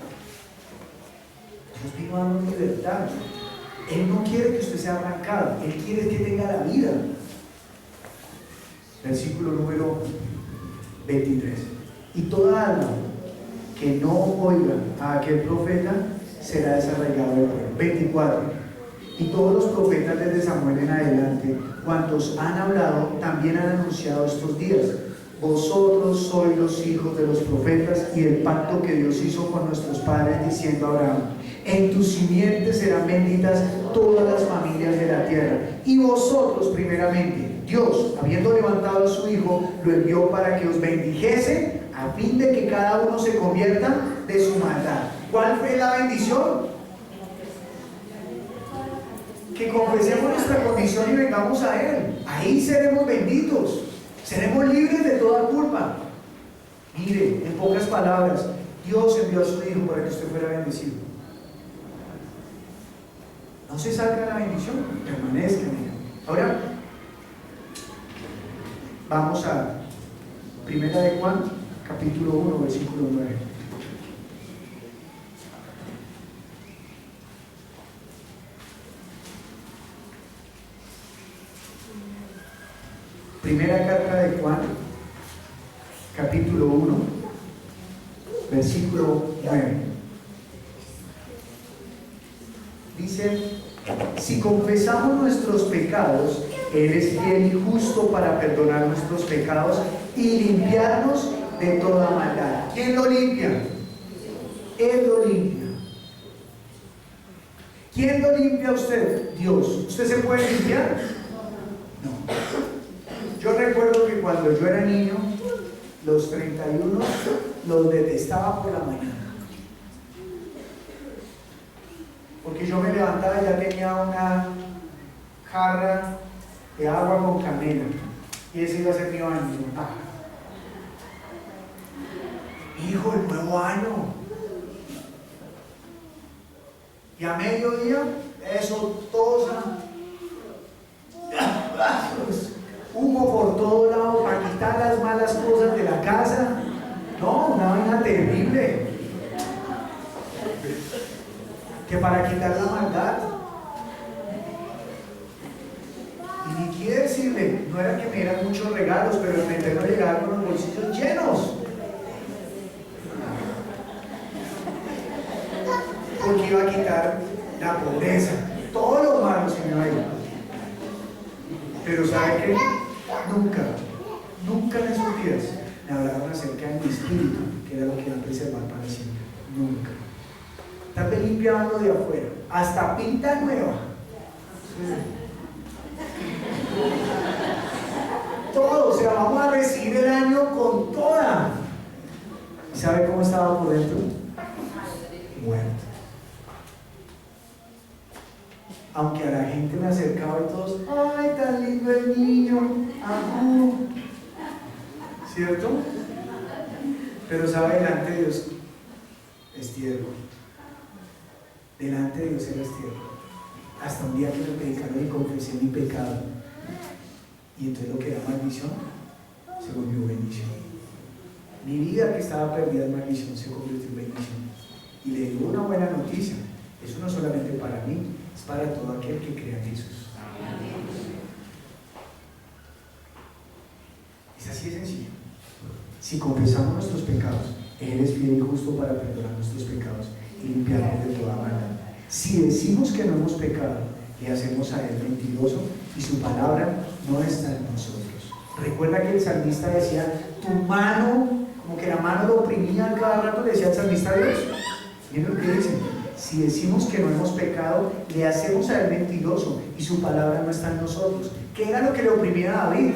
Dios vino a darnos libertad. Él no quiere que usted sea arrancado, Él quiere que tenga la vida. Versículo número 23. Y toda alma que no oiga a aquel profeta será desarraigado del pueblo. 24. Y todos los profetas desde Samuel en adelante, cuantos han hablado, también han anunciado estos días. Vosotros sois los hijos de los profetas y el pacto que Dios hizo con nuestros padres, diciendo a Abraham: en tu simiente serán benditas todas las familias de la tierra. Y vosotros primeramente, Dios, habiendo levantado a su Hijo, lo envió para que os bendijese, a fin de que cada uno se convierta de su maldad. ¿Cuál fue la bendición? Que confesemos nuestra condición y vengamos a Él. Ahí seremos benditos, seremos libres de toda culpa. Mire, en pocas palabras, Dios envió a su Hijo para que usted fuera bendecido. No se salga de la bendición, permanezca en ella. Ahora, vamos a Primera de Juan, capítulo 1, versículo 9. Primera carta de Juan, capítulo 1, versículo 9. Dice: si confesamos nuestros pecados, Él es fiel y justo para perdonar nuestros pecados y limpiarnos de toda maldad. ¿Quién lo limpia? Él lo limpia. ¿Quién lo limpia a usted? Dios. ¿Usted se puede limpiar? No. Yo recuerdo que cuando yo era niño, los 31 los detestaba por la mañana. Porque yo me levantaba y ya tenía una jarra de agua con canela. Y ese iba a ser mi baño. Hijo, el nuevo año. Y a mediodía, eso tosa. Humo por todo lado para quitar las malas cosas de la casa. No, una vaina terrible. Que para quitar la maldad. Y ni quiere decirle, no era que me dieran muchos regalos, pero el mentero llegaba con los bolsillos llenos. Porque iba a quitar la pobreza, todo lo malo se me iba a ir. Pero ¿sabe qué? Nunca en esos días me hablaron acerca de mi espíritu, que era lo que iba a preservar para siempre. Nunca. Tal vez limpiando de afuera, hasta pinta nueva. Todo, o sea, vamos a recibir el año con toda. ¿Y sabe cómo estaba por dentro? Muerto. Aunque a la gente me acercaba y todos, ¡ay, tan lindo el niño! ¡Ajú! ¿Cierto? Pero sabe, delante de Dios es tierno. Delante de Dios era tierno. Hasta un día que me predicaron y confesé mi pecado. Y entonces lo que era maldición se volvió bendición. Mi vida que estaba perdida en maldición se convirtió en bendición. Y le digo una buena noticia. Eso no solamente para mí, es para todo aquel que crea en Jesús. Es así de sencillo. Si confesamos nuestros pecados, Él es fiel y justo para perdonar nuestros pecados y limpiarnos de toda maldad. Si decimos que no hemos pecado, le hacemos a Él mentiroso y su palabra no está en nosotros. Recuerda que el salmista decía, tu mano, como que la mano lo oprimía cada rato, le decía al salmista a Dios. Miren lo que dice. Si decimos que no hemos pecado, le hacemos a Él mentiroso y su palabra no está en nosotros. ¿Qué era lo que le oprimía a David?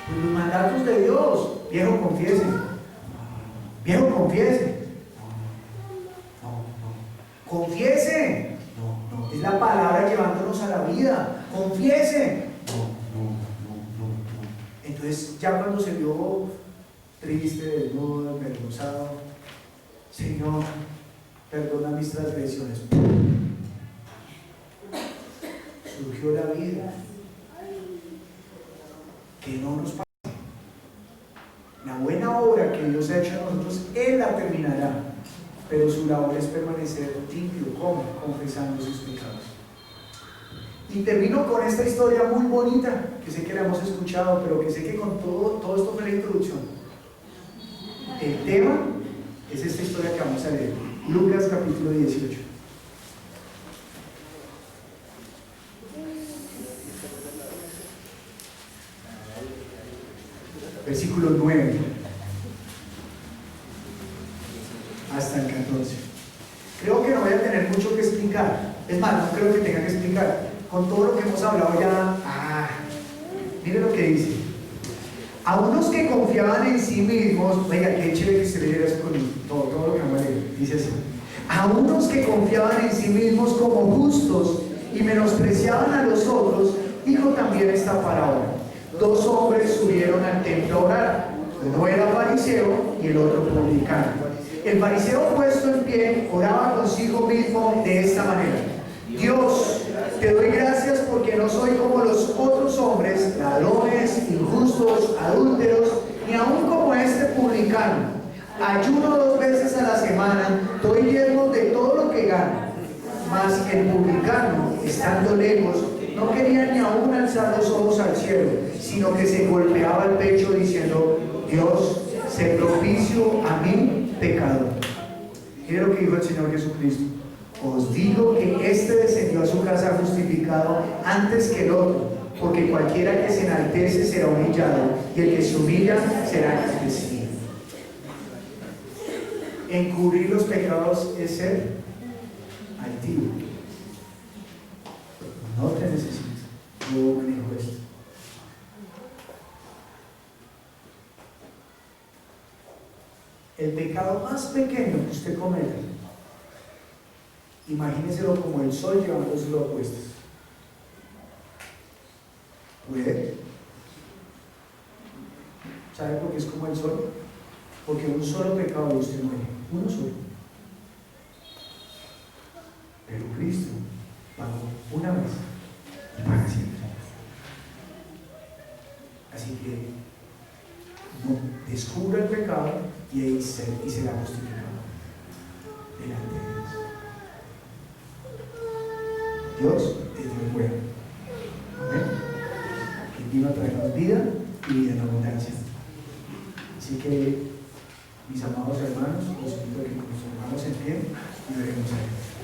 Pues los mandatos de Dios. Viejo, confiese. Viejo, confiese. No. Confiese. No. Es la palabra llevándonos a la vida. Confiese. No. Entonces, ya cuando se vio triste, desnudo, avergonzado, Señor, perdona mis transgresiones. Surgió la vida. Que no nos pase. La buena obra que Dios ha hecho en nosotros, Él la terminará. Pero su labor es permanecer limpio. ¿Cómo? Confesando sus pecados. Y termino con esta historia muy bonita, que sé que la hemos escuchado, pero que sé que con todo esto fue la introducción. El tema es esta historia que vamos a leer. Lucas capítulo 18. Versículo 9 hasta el 14. Creo que no voy a tener mucho que explicar. Es más, no creo que tenga que explicar. Con todo lo que hemos hablado ya. Mire lo que dice. A unos que confiaban en sí mismos, oiga, qué chévere que se leyera eso con todo lo que vamos a leer. Dice así: a unos que confiaban en sí mismos como justos y menospreciaban a los otros, dijo también esta parábola. Dos hombres subieron al templo a orar. Uno era fariseo y el otro publicano. El fariseo, puesto en pie, oraba consigo mismo de esta manera: Dios, te doy gracias porque no soy como los otros hombres, ladrones, injustos, adúlteros, ni aun como este publicano. Ayuno 2 veces a la semana, doy diezmos de todo lo que gano. Mas el publicano, estando lejos, no quería ni aún alzar los ojos al cielo, sino que se golpeaba el pecho diciendo: Dios, sé propicio a mí, pecador. Mire lo que dijo el Señor Jesucristo: os digo que este descendió a su casa justificado antes que el otro, porque cualquiera que se enaltece será humillado, y el que se humilla será enaltecido. Encubrir los pecados es ser altivo. No te necesito, yo manejo esto. El pecado más pequeño que usted cometa, imagíneselo como el sol llevándoselo a cuestas. ¿Puede? ¿Sabe por qué es como el sol? Porque un solo pecado de usted muere, uno solo. Pero Cristo pagó una vez y para siempre. Así que no, descubra el pecado y será justificado delante de Dios. Dios es Dios bueno. Amén. Que vino a traernos vida y vida en abundancia. Así que, mis amados hermanos, los invito a que nos pongamos en pie y veremos a Dios.